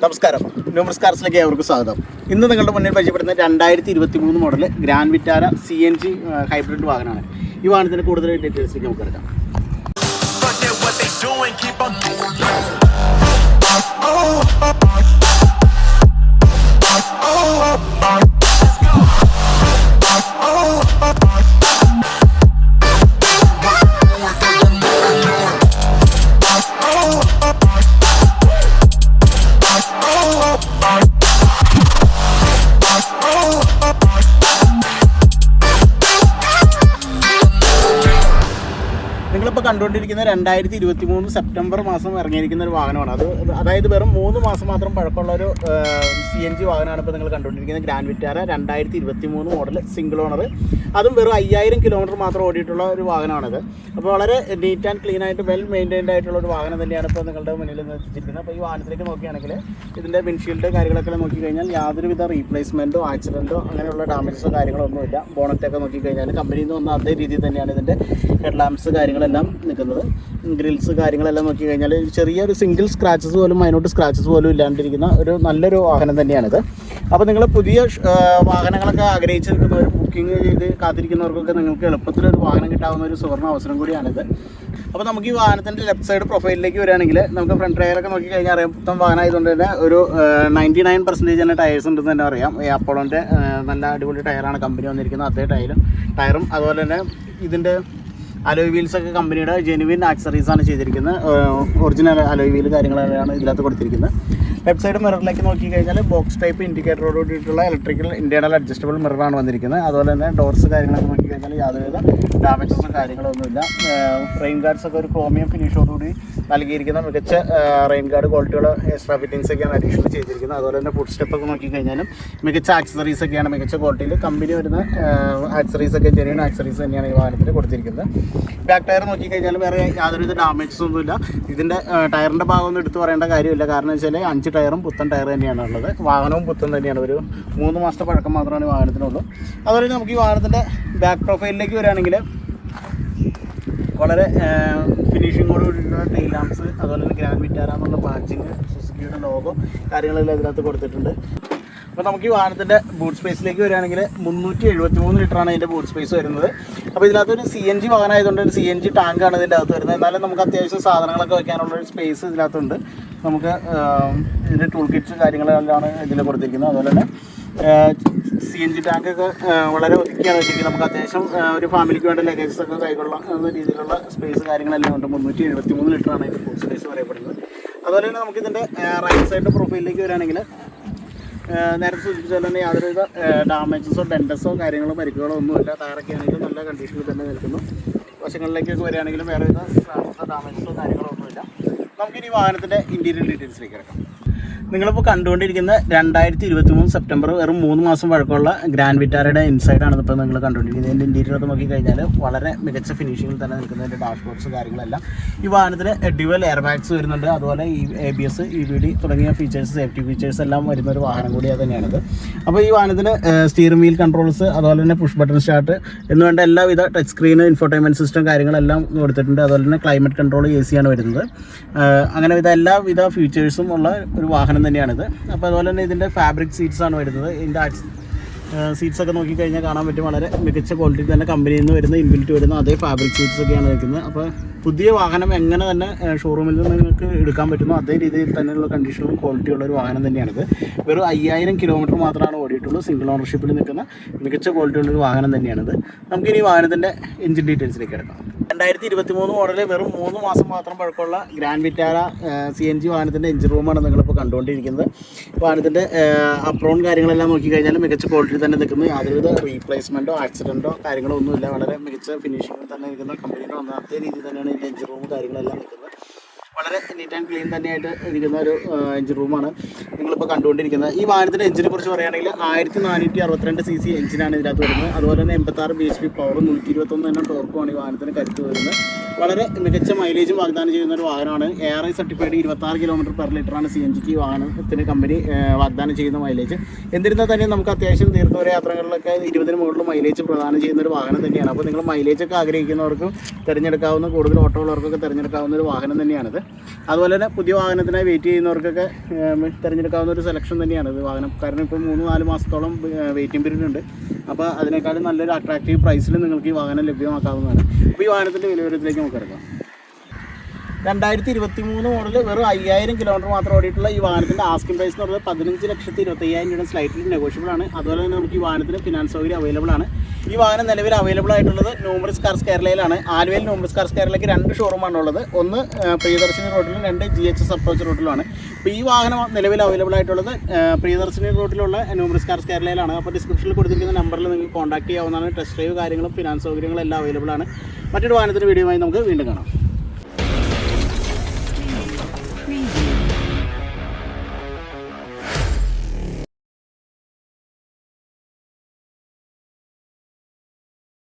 നമസ്കാരം, ന്യൂമർസ് കാർസിലേക്ക് ഏവർക്കും സ്വാഗതം. ഇന്ന് നിങ്ങളുടെ മുന്നിൽ പരിചയപ്പെടുന്ന 2023 model grand Vitara CNG hybrid വാഹനമാണ്. ഈ വാഹനത്തിന് കൂടുതൽ ഡീറ്റെയിൽസിലേക്ക് നമുക്ക് എടുക്കാം. നിങ്ങളിപ്പോൾ കണ്ടുകൊണ്ടിരിക്കുന്ന 2023 സെപ്റ്റംബർ മാസം ഇറങ്ങിയിരിക്കുന്ന ഒരു വാഹനമാണ്. അതായത് വെറും 3 മാസം മാത്രം പഴക്കമുള്ള ഒരു CNG വാഹനമാണ് ഇപ്പോൾ നിങ്ങൾ കണ്ടുകൊണ്ടിരിക്കുന്നത്. Grand Vitara 2023 model single owner, അതും വെറും 5000 കിലോമീറ്റർ മാത്രം ഓടിയിട്ടുള്ള ഒരു വാഹനമാണിത്. അപ്പോൾ വളരെ നീറ്റ് ആൻഡ് ക്ലീൻ ആയിട്ട് വെൽ മെയിൻറ്റൈൻഡ് ആയിട്ടുള്ള ഒരു വാഹനം തന്നെയാണ് ഇപ്പോൾ നിങ്ങളുടെ മുന്നിൽ എത്തിച്ചിരിക്കുന്നത്. അപ്പോൾ ഈ വാഹനത്തിലേക്ക് നോക്കുകയാണെങ്കിൽ ഇതിൻ്റെ വിൻഷീൽഡ് കാര്യങ്ങളൊക്കെ നോക്കിക്കഴിഞ്ഞാൽ യാതൊരുവിധ റീപ്ലേസ്മെൻറ്റോ ആക്സിഡൻറ്റോ അങ്ങനെയുള്ള ഡാമേജസോ കാര്യങ്ങളൊന്നുമില്ല. ബോണറ്റൊക്കെ നോക്കിക്കഴിഞ്ഞാൽ കമ്പനിയിൽ നിന്ന് വന്ന അതേ രീതിയിൽ തന്നെയാണ് ഇതിൻ്റെ ഹെഡ് ലാംപ്സ് കാര്യങ്ങളെല്ലാം നിൽക്കുന്നത്. ഗ്രിൽസ് കാര്യങ്ങളെല്ലാം നോക്കിക്കഴിഞ്ഞാൽ ചെറിയൊരു സിംഗിൾ സ്ക്രാച്ചസ് പോലും അതിനോട്ട് സ്ക്രാച്ചസ് പോലും ഇല്ലാണ്ടിരിക്കുന്ന ഒരു നല്ലൊരു വാഹനം തന്നെയാണിത്. അപ്പോൾ നിങ്ങൾ പുതിയ വാഹനങ്ങളൊക്കെ ആഗ്രഹിച്ച് നിൽക്കുന്നവർ, ബുക്കിംഗ് ചെയ്ത് കാത്തിരിക്കുന്നവർക്കൊക്കെ നിങ്ങൾക്ക് എളുപ്പത്തിലൊരു വാഹനം കിട്ടാവുന്ന ഒരു സുവർണ്ണ അവസരം കൂടിയാണിത്. അപ്പോൾ നമുക്ക് ഈ വാഹനത്തിൻ്റെ ലെഫ്റ്റ് സൈഡ് പ്രൊഫൈലിലേക്ക് വരികയാണെങ്കിൽ നമുക്ക് ഫ്രണ്ട് ടയറൊക്കെ നോക്കിക്കഴിഞ്ഞാൽ അറിയാം, മൊത്തം വാഹനമായതുകൊണ്ട് തന്നെ ഒരു 99% തന്നെ ടയേഴ്സ് ഉണ്ടെന്ന് തന്നെ അറിയാം. ഈ അപ്പോളോൻ്റെ നല്ല അടിപൊളി ടയറാണ് കമ്പനി വന്നിരിക്കുന്നത്. അതേ ടയറും അതുപോലെ തന്നെ ഇതിൻ്റെ അലോയ് വീൽസൊക്കെ കമ്പനിയുടെ ജെനുവിൻ ആക്സറീസാണ് ചെയ്തിരിക്കുന്നത്. ഒറിജിനൽ അലോയ് വീൽ കാര്യങ്ങളാണ് ഇതിനകത്ത് കൊടുത്തിരിക്കുന്നത്. ലെഫ്റ്റ് സൈഡ് മിററിലേക്ക് നോക്കിക്കഴിഞ്ഞാൽ ബോക്സ് ടൈപ്പ് ഇൻഡിക്കേറ്ററോട് കൂടിയിട്ടുള്ള ഇലക്ട്രിക്കൽ ഇൻറ്റേർണൽ അഡ്ജസ്റ്റബിൾ മിററാണ് വന്നിരിക്കുന്നത്. അതുപോലെ തന്നെ ഡോർസ് കാര്യങ്ങളൊക്കെ നോക്കിക്കഴിഞ്ഞാൽ യാതൊരുവിധ ഡാമേജസും കാര്യങ്ങളൊന്നുമില്ല. റെയിൻ ഗാർഡ്സൊക്കെ ഒരു ക്രോമിയം ഫിനിഷോടുകൂടി നൽകിയിരിക്കുന്ന മികച്ച റെയിൻ ഗാർഡ് ക്വാളിറ്റിയുള്ള എക്സ്ട്രാ ഫിറ്റിങ്സൊക്കെയാണ് അഡീഷണൽ ചെയ്തിരിക്കുന്നത്. അതുപോലെ തന്നെ ഫുഡ് സ്റ്റെപ്പൊക്കെ നോക്കിക്കഴിഞ്ഞാലും മികച്ച ആക്സസറീസൊക്കെയാണ് മികച്ച ക്വാളിറ്റിയിൽ കമ്പനി വരുന്ന ആക്സറീസൊക്കെ ജെന്യൂൻ ആക്സറീസ് തന്നെയാണ് ഈ വാഹനത്തിൽ കൊടുത്തിരിക്കുന്നത്. ബാക്ക് ടയർ നോക്കിക്കഴിഞ്ഞാൽ വേറെ യാതൊരുവിധ ഡാമേജസ് ഒന്നുമില്ല. ഇതിൻ്റെ ടയറിൻ്റെ ഭാഗമൊന്നും എടുത്ത് പറയേണ്ട കാര്യമില്ല. കാരണം വെച്ചാൽ 5 ടയറും പുത്തൻ ടയർ തന്നെയാണ് ഉള്ളത്. വാഹനവും പുത്തൻ തന്നെയാണ്. ഒരു 3 മാസത്തെ പഴക്കം മാത്രമാണ് ഈ വാഹനത്തിനുള്ളൂ. അതുപോലെ നമുക്ക് ഈ വാഹനത്തിൻ്റെ ബാക്ക് പ്രൊഫൈലിലേക്ക് വരികയാണെങ്കിൽ വളരെ ഫിനിഷിങ്ങോട് കൂടിയിട്ടുള്ള ടെയിൽ ലാംപ്സ്, അതുപോലെ തന്നെ ഗ്രാൻഡ് വിറ്റാര എന്നുള്ള ബാഡ്ജിങ്, സുസുക്കിയുടെ ലോഗോ കാര്യങ്ങളെല്ലാം ഇതിനകത്ത് കൊടുത്തിട്ടുണ്ട്. അപ്പോൾ നമുക്ക് ഈ വാഹനത്തിൻ്റെ ബൂട്ട് സ്പേസിലേക്ക് വരികയാണെങ്കിൽ 373 ലിറ്ററാണ് ഇതിൻ്റെ ബൂട്ട് സ്പേസ് വരുന്നത്. അപ്പോൾ ഇതിനകത്തൊരു CNG വാഹനമായതുകൊണ്ട് ഒരു CNG ടാങ്കാണ് ഇതിൻ്റെ അകത്ത് വരുന്നത്. എന്നാലും നമുക്ക് അത്യാവശ്യം സാധനങ്ങളൊക്കെ വയ്ക്കാനുള്ളൊരു സ്പേസ് ഇതിനകത്തുണ്ട്. നമുക്ക് ഇതിൻ്റെ ടൂൾ കിറ്റ്സ് കാര്യങ്ങളെല്ലാം ഇതിൽ കൊടുത്തിരിക്കുന്നത്. അതുപോലെ തന്നെ CNG ടാങ്കൊക്കെ വളരെ ഒതുക്കിയാണ് വെച്ചിരിക്കുന്നത്. നമുക്ക് അത്യാവശ്യം ഒരു ഫാമിലിക്ക് വേണ്ട ലഗേജസൊക്കെ കൈകൊള്ളുന്ന രീതിയിലുള്ള സ്പേസ് കാര്യങ്ങളെല്ലാം ഉണ്ട്. 373 ലിറ്ററാണ് ഇതിൻ്റെ ബൂട്ട് സ്പേസ് പറയപ്പെടുന്നത്. അതുപോലെ തന്നെ നമുക്കിതിൻ്റെ റൈറ്റ് സൈഡ് പ്രൊഫൈലിലേക്ക് വരികയാണെങ്കിൽ നേരത്തെ സൂചിപ്പിച്ചാൽ തന്നെ യാതൊരുവിധ ഡാമേജസോ ഡെൻറ്റസോ കാര്യങ്ങളോ പരിക്കുകളോ ഒന്നുമില്ല. ടയറൊക്കെ ആണെങ്കിലും നല്ല കണ്ടീഷനിൽ തന്നെ നിൽക്കുന്നു. വശങ്ങളിലേക്കൊക്കെ വരികയാണെങ്കിലും വേറെ വിധ സ്ക്രാച്ചസോ ഡാമേജസോ കാര്യങ്ങളോ ഒന്നുമില്ല. നമുക്കിനി വാഹനത്തിൻ്റെ ഇൻറ്റീരിയർ ഡീറ്റെയിൽസിലേക്ക് കിടക്കാം. നിങ്ങളിപ്പോൾ കണ്ടുകൊണ്ടിരിക്കുന്ന 2023 സെപ്റ്റംബർ വെറും 3 മാസം പഴക്കമുള്ള ഗ്രാൻഡ് വിറ്റാരയുടെ ഇൻസൈഡാണ് ഇപ്പോൾ നിങ്ങൾ കണ്ടുകൊണ്ടിരിക്കുന്നത്. ഇതിൻ്റെ ഇൻറ്റീരിയർ നോക്കിക്കഴിഞ്ഞാൽ വളരെ മികച്ച ഫിനിഷിങ്ങിൽ തന്നെ നിൽക്കുന്നതിൻ്റെ ഡാഷ് ബോർഡ്സ് കാര്യങ്ങളെല്ലാം. ഈ വാഹനത്തിന് ഡ്യുവൽ എയർ ബാഗ്സ് വരുന്നുണ്ട്. അതുപോലെ ABS, EBD തുടങ്ങിയ ഫീച്ചേഴ്സ്, സേഫ്റ്റി ഫീച്ചേഴ്സ് എല്ലാം വരുന്ന ഒരു വാഹനം കൂടി അത് തന്നെയാണിത്. അപ്പോൾ ഈ വാഹനത്തിന് സ്റ്റിയറിംഗ് വീൽ കൺട്രോൾസ്, അതുപോലെ തന്നെ പുഷ് ബട്ടൺ സ്റ്റാർട്ട് എന്ന് വേണ്ട എല്ലാവിധ ടച്ച് സ്ക്രീൻ, ഇൻഫോർടൈൻമെൻറ്റ് സിസ്റ്റം കാര്യങ്ങളെല്ലാം കൊടുത്തിട്ടുണ്ട്. അതുപോലെ തന്നെ ക്ലൈമറ്റ് കൺട്രോൾ AC ആണ് വരുന്നത്. അങ്ങനെ എല്ലാവിധ ഫീച്ചേഴ്സും ഉള്ള ഒരു വാഹനം തന്നെയാണിത്. അപ്പോൾ അതുപോലെ തന്നെ ഇതിൻ്റെ ഫാബ്രിക് സീറ്റ്സാണ് വരുന്നത്. ഇതിൻ്റെ സീറ്റ്സൊക്കെ നോക്കിക്കഴിഞ്ഞാൽ കാണാൻ പറ്റും. വളരെ മികച്ച ക്വാളിറ്റി തന്നെ കമ്പനിയിൽ നിന്ന് വരുന്ന ഇൻബിൽറ്റ് വരുന്ന അതേ ഫാബ്രിക് സീറ്റ്സൊക്കെയാണ് വയ്ക്കുന്നത്. അപ്പോൾ പുതിയ വാഹനം എങ്ങനെ തന്നെ ഷോറൂമിൽ നിന്ന് നിങ്ങൾക്ക് എടുക്കാൻ പറ്റുന്നു അതേ രീതിയിൽ തന്നെയുള്ള കണ്ടീഷനും ക്വാളിറ്റിയുള്ള ഒരു വാഹനം തന്നെയാണിത്. വെറും 5000 കിലോമീറ്റർ മാത്രമാണ് ഓടിയിട്ടുള്ളൂ. സിംഗിൾ ഓണർഷിപ്പിൽ നിൽക്കുന്ന മികച്ച ക്വാളിറ്റിയുള്ളൊരു വാഹനം തന്നെയാണിത്. നമുക്കിനി വാഹനത്തിൻ്റെ എഞ്ചിൻ ഡീറ്റെയിൽസിലേക്ക് എടുക്കാം. 2023 മോഡൽ വെറും 3 മാസം മാത്രം പഴക്കമുള്ള ഗ്രാൻഡ് വിറ്റാര CNG വാഹനത്തിൻ്റെ എഞ്ചിൻ റൂമാണ് നിങ്ങളിപ്പോൾ കണ്ടുകൊണ്ടിരിക്കുന്നത്. വാഹനത്തിൻ്റെ അപ്രോൺ കാര്യങ്ങളെല്ലാം നോക്കിക്കഴിഞ്ഞാൽ മികച്ച ക്വാളിറ്റി തന്നെ നിൽക്കുന്നു. യാതൊരുവിധ റീപ്ലേസ്മെൻറ്റോ ആക്സിഡൻറ്റോ കാര്യങ്ങളോ ഒന്നുമില്ല. വളരെ മികച്ച ഫിനിഷിങ്ങിൽ തന്നെ നിൽക്കുന്ന കമ്പനിയുടെ ഒന്നാമത്തെ രീതിയിൽ തന്നെയാണ് ഇതിൻ്റെ എഞ്ചിൻ റൂം കാര്യങ്ങളെല്ലാം നിൽക്കുന്നത്. വളരെ നീറ്റ് ആൻഡ് ക്ലീൻ തന്നെയായിട്ട് ഇരിക്കുന്ന ഒരു എഞ്ചിൻ റൂമാണ് നിങ്ങളിപ്പോൾ കണ്ടുകൊണ്ടിരിക്കുന്നത്. ഈ വാഹനത്തിൻ്റെ എഞ്ചിനെ കുറിച്ച് പറയുകയാണെങ്കിൽ 1462 cc എഞ്ചിനാണ് ഇതിനകത്ത് വരുന്നത്. അതുപോലെ തന്നെ 86 bhp പവർ, 121 തന്നെ ടോർക്കുമാണ് ഈ വാഹനത്തിന് കരുത്ത് വരുന്നത്. വളരെ മികച്ച മൈലേജും വാഗ്ദാനം ചെയ്യുന്ന ഒരു വാഹനമാണ്. ARI സർട്ടിഫൈഡ് 26 km/ലിറ്ററാണ് CNG വാഹനത്തിന് കമ്പനി വാഗ്ദാനം ചെയ്യുന്ന മൈലേജ്. എന്നിരുന്നാൽ തന്നെ നമുക്ക് അത്യാവശ്യം ദീർഘദൂര യാത്രകളിലൊക്കെ 20-ന് മുകളിൽ മൈലേജ് പ്രദാനം ചെയ്യുന്ന ഒരു വാഹനം തന്നെയാണ്. അപ്പോൾ നിങ്ങൾ മൈലേജൊക്കെ ആഗ്രഹിക്കുന്നവർക്കും തിരഞ്ഞെടുക്കാവുന്ന, കൂടുതൽ ഓട്ടോ ഉള്ളവർക്കൊക്കെ തിരഞ്ഞെടുക്കാവുന്ന ഒരു വാഹനം തന്നെയാണിത്. അതുപോലെ തന്നെ പുതിയ വാഹനത്തിനായി വെയിറ്റ് ചെയ്യുന്നവർക്കൊക്കെ തിരഞ്ഞെടുക്കാവുന്ന ഒരു സെലക്ഷൻ തന്നെയാണ് ഇത് വാഹനം. കാരണം ഇപ്പോൾ 3-4 മാസത്തോളം വെയിറ്റിംഗ് പീരീഡ് ഉണ്ട്. അപ്പോൾ അതിനേക്കാളും നല്ലൊരു അട്രാക്റ്റീവ് പ്രൈസിൽ നിങ്ങൾക്ക് ഈ വാഹനം ലഭ്യമാക്കാവുന്നതാണ്. അപ്പോൾ ഈ വാഹനത്തിൻ്റെ വിലവിവരത്തിലേക്ക് നമുക്ക് ഇറക്കാം. 2023 മോഡൽ വെറും 5000 കിലോമീറ്റർ മാത്രം ഓടിയിട്ടുള്ള ഈ വാഹനത്തിൻ്റെ ആസ്കിംഗ് പ്രൈസ് എന്ന് പറയുന്നത് 15,25,000 രൂപ, സ്ലൈറ്റ്ലി നെഗോഷ്യബിൾ ആണ്. അതുപോലെ തന്നെ നമുക്ക് ഈ വാഹനത്തിന് ഫിനാൻസ് സൗകര്യം അവൈലബിൾ ആണ്. ഈ വാഹനം നിലവിൽ അവൈലബിൾ ആയിട്ടുള്ളത് ന്യൂമറിസ് കാർസ് കേരളയിലാണ്. ആലുവയിൽ ന്യൂമറിസ് കാർസ് കേരളയ്ക്ക് 2 ഷോറൂമാണ് ഉള്ളത്. ഒന്ന് പ്രിയദർശിനി റോഡിലും 2 GHS അപ്രോച്ച് റോഡിലുമാണ്. അപ്പോൾ ഈ വാഹനം നിലവിൽ അവൈലബിൾ ആയിട്ടുള്ളത് പ്രിയദർശിനി റോഡിലുള്ള ന്യൂമറിസ് കാർസ് കേരളയിലാണ്. അപ്പോൾ ഡിസ്ക്രിപ്ഷനിൽ കൊടുത്തിരിക്കുന്ന നമ്പറിൽ നിങ്ങൾക്ക് കോൺടാക്ട് ചെയ്യാവുന്നതാണ്. ടെസ്റ്റ് ഡ്രൈവ് കാര്യങ്ങളും ഫിനാൻസ് സൗകര്യങ്ങളും എല്ലാം അവൈലബിൾ ആണ്. മറ്റൊരു വാഹനത്തിൻ്റെ വീഡിയോയുമായി നമുക്ക് വീണ്ടും കാണാം.